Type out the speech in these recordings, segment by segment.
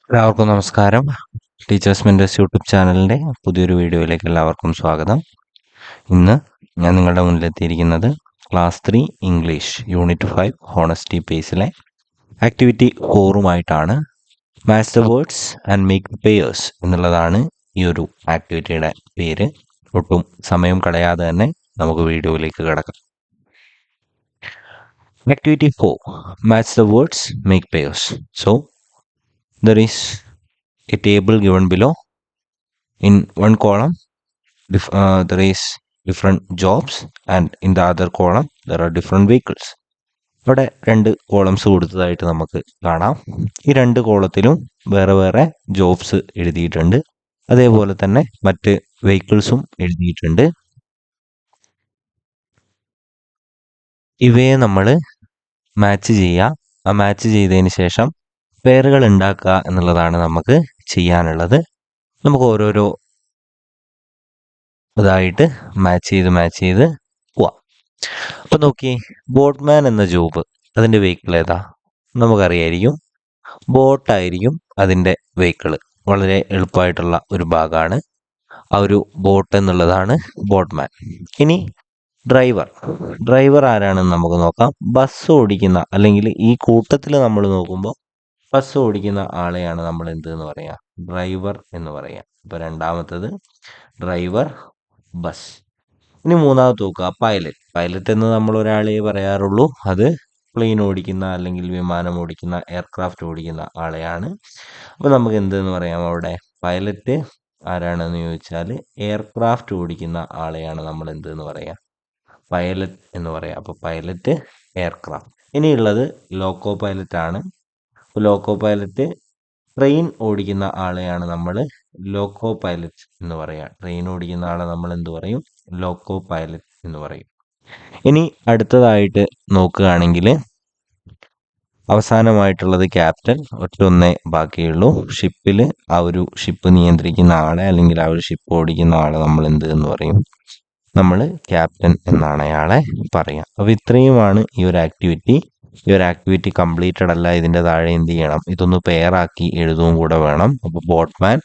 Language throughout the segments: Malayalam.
എല്ലാവർക്കും നമസ്കാരം. ടീച്ചേഴ്സ് മെന്റേഴ്സ് യൂട്യൂബ് ചാനലിൻ്റെ പുതിയൊരു വീഡിയോയിലേക്ക് എല്ലാവർക്കും സ്വാഗതം. ഇന്ന് ഞാൻ നിങ്ങളുടെ മുന്നിലെത്തിയിരിക്കുന്നത് ക്ലാസ് 3 ഇംഗ്ലീഷ് യൂണിറ്റ് 5 ഹോണസ്റ്റി പേസിലെ ആക്ടിവിറ്റി 4ഉമായിട്ടാണ്. Match the words and make pairs എന്നുള്ളതാണ് ഈ ഒരു ആക്ടിവിറ്റിയുടെ പേര്. ഒട്ടും സമയം കളയാതെ തന്നെ നമുക്ക് വീഡിയോയിലേക്ക് കിടക്കാം. Activity 4. Match the words, make pairs. So, there is a table given below. In one column, there is different jobs, and in the other column, there are different vehicles. ഇവിടെ 2 കോളംസ് കൊടുത്തതായിട്ട് നമുക്ക് കാണാം. ഈ 2 കോളത്തിലും വേറെ വേറെ ജോബ്സ് എഴുതിയിട്ടുണ്ട്. അതേപോലെ തന്നെ മറ്റ് വെഹിക്കിൾസും എഴുതിയിട്ടുണ്ട്. ഇവയെ നമ്മൾ മാച്ച് ചെയ്യുക. ആ മാച്ച് ചെയ്തതിന് ശേഷം പേരുകൾ ഉണ്ടാക്കുക എന്നുള്ളതാണ് നമുക്ക് ചെയ്യാനുള്ളത്. നമുക്ക് ഓരോരോ ഇതായിട്ട് മാച്ച് ചെയ്ത് പോവാം. അപ്പൊ നോക്കി, ബോട്ട്മാൻ എന്ന ജോബ്, അതിന്റെ വെഹിക്കിൾ ഏതാ? നമുക്കറിയായിരിക്കും, ബോട്ടായിരിക്കും അതിന്റെ വെഹിക്കിൾ. വളരെ എളുപ്പമായിട്ടുള്ള ഒരു ഭാഗമാണ്. ആ ഒരു ബോട്ട് എന്നുള്ളതാണ് ബോട്ട്മാൻ. ഇനി ഡ്രൈവർ ആരാണെന്ന് നമുക്ക് നോക്കാം. ബസ് ഓടിക്കുന്ന, അല്ലെങ്കിൽ ഈ കൂട്ടത്തിൽ നമ്മൾ നോക്കുമ്പോൾ ബസ് ഓടിക്കുന്ന ആളെയാണ് നമ്മൾ എന്തെന്ന് പറയാം? ഡ്രൈവർ എന്ന് പറയാം. ഇപ്പൊ രണ്ടാമത്തത് ഡ്രൈവർ, ബസ്. ഇനി മൂന്നാമത് നോക്കുക, പൈലറ്റ് എന്ന് നമ്മൾ ഒരാളെ പറയാറുള്ളൂ. അത് പ്ലെയിൻ ഓടിക്കുന്ന, അല്ലെങ്കിൽ വിമാനം ഓടിക്കുന്ന, എയർക്രാഫ്റ്റ് ഓടിക്കുന്ന ആളെയാണ്. അപ്പൊ നമുക്ക് എന്തെന്ന് പറയാം? അവിടെ പൈലറ്റ് ആരാണെന്ന് ചോദിച്ചാൽ എയർക്രാഫ്റ്റ് ഓടിക്കുന്ന ആളെയാണ് നമ്മൾ എന്തെന്ന് പറയാം? പൈലറ്റ് എന്ന് പറയാം. അപ്പൊ പൈലറ്റ്, എയർക്രാഫ്റ്റ്. ഇനിയുള്ളത് ലോക്കോ പൈലറ്റ് ആണ്. ലോക്കോ പൈലറ്റ് ട്രെയിൻ ഓടിക്കുന്ന ആളെയാണ് നമ്മൾ ലോക്കോ പൈലറ്റ് എന്ന് പറയാം. ട്രെയിൻ ഓടിക്കുന്ന ആളെ നമ്മൾ എന്ത് പറയും? ലോക്കോ പൈലറ്റ് എന്ന് പറയും. ഇനി അടുത്തതായിട്ട് നോക്കുകയാണെങ്കിൽ അവസാനമായിട്ടുള്ളത് ക്യാപ്റ്റൻ. ഒറ്റൊന്നേ ബാക്കിയുള്ളൂ. ഷിപ്പിൽ ആ ഒരു ഷിപ്പ് നിയന്ത്രിക്കുന്ന ആളെ, അല്ലെങ്കിൽ ആ ഒരു ഷിപ്പ് ഓടിക്കുന്ന ആളെ നമ്മൾ എന്ത് എന്ന് പറയും? നമ്മൾ ക്യാപ്റ്റൻ എന്നാണ് അയാളെ പറയാം. അപ്പോൾ ഇത്രയുമാണ് ഈ ഒരു ആക്ടിവിറ്റി. ഈ ഒരു ആക്ടിവിറ്റി കംപ്ലീറ്റഡ് അല്ല. ഇതിൻ്റെ താഴെ എന്ത് ചെയ്യണം? ഇതൊന്ന് പെയറാക്കി എഴുതുകയും കൂടെ വേണം. അപ്പോൾ ബോട്ട്മാൻ,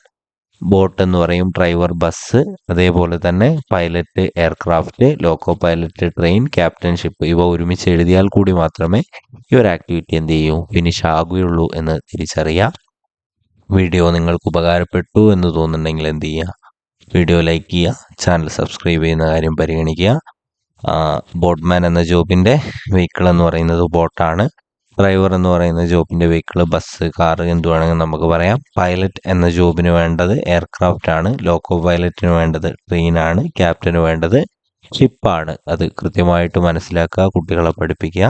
ബോട്ട് എന്ന് പറയും. Driver, bus. അതേപോലെ തന്നെ pilot, aircraft. Loco pilot, train. Captain, ship. ഇവ ഒരുമിച്ച് എഴുതിയാൽ കൂടി മാത്രമേ ഈ ഒരു ആക്ടിവിറ്റി എന്ത് ചെയ്യൂ? ഫിനിഷ് ആകുകയുള്ളൂ എന്ന് തിരിച്ചറിയാം. വീഡിയോ നിങ്ങൾക്ക് ഉപകാരപ്പെട്ടു എന്ന് തോന്നുന്നുണ്ടെങ്കിൽ എന്ത് ചെയ്യുക? വീഡിയോ ലൈക്ക് ചെയ്യുക, ചാനൽ സബ്സ്ക്രൈബ് ചെയ്യുന്ന കാര്യം പരിഗണിക്കുക. ബോട്ട്മാൻ എന്ന ജോബിൻ്റെ വെഹിക്കിൾ എന്ന് പറയുന്നത് ബോട്ടാണ്. ഡ്രൈവർ എന്ന് പറയുന്ന ജോബിൻ്റെ വെഹിക്കിൾ ബസ്, കാർ, എന്ത് വേണമെങ്കിൽ നമുക്ക് പറയാം. പൈലറ്റ് എന്ന ജോബിന് വേണ്ടത് എയർക്രാഫ്റ്റ് ആണ്. ലോക്കോ പൈലറ്റിന് വേണ്ടത് ട്രെയിനാണ്. ക്യാപ്റ്റന് വേണ്ടത് ഷിപ്പാണ്. അത് കൃത്യമായിട്ട് മനസ്സിലാക്കുക, കുട്ടികളെ പഠിപ്പിക്കുക.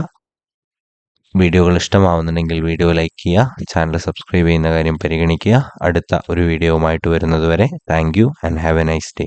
വീഡിയോകൾ ഇഷ്ടമാവുന്നുണ്ടെങ്കിൽ വീഡിയോ ലൈക്ക് ചെയ്യുക, ചാനൽ സബ്സ്ക്രൈബ് ചെയ്യുന്ന കാര്യം പരിഗണിക്കുക. അടുത്ത ഒരു വീഡിയോവുമായിട്ട് വരുന്നത് വരെ thank you and have A nice day.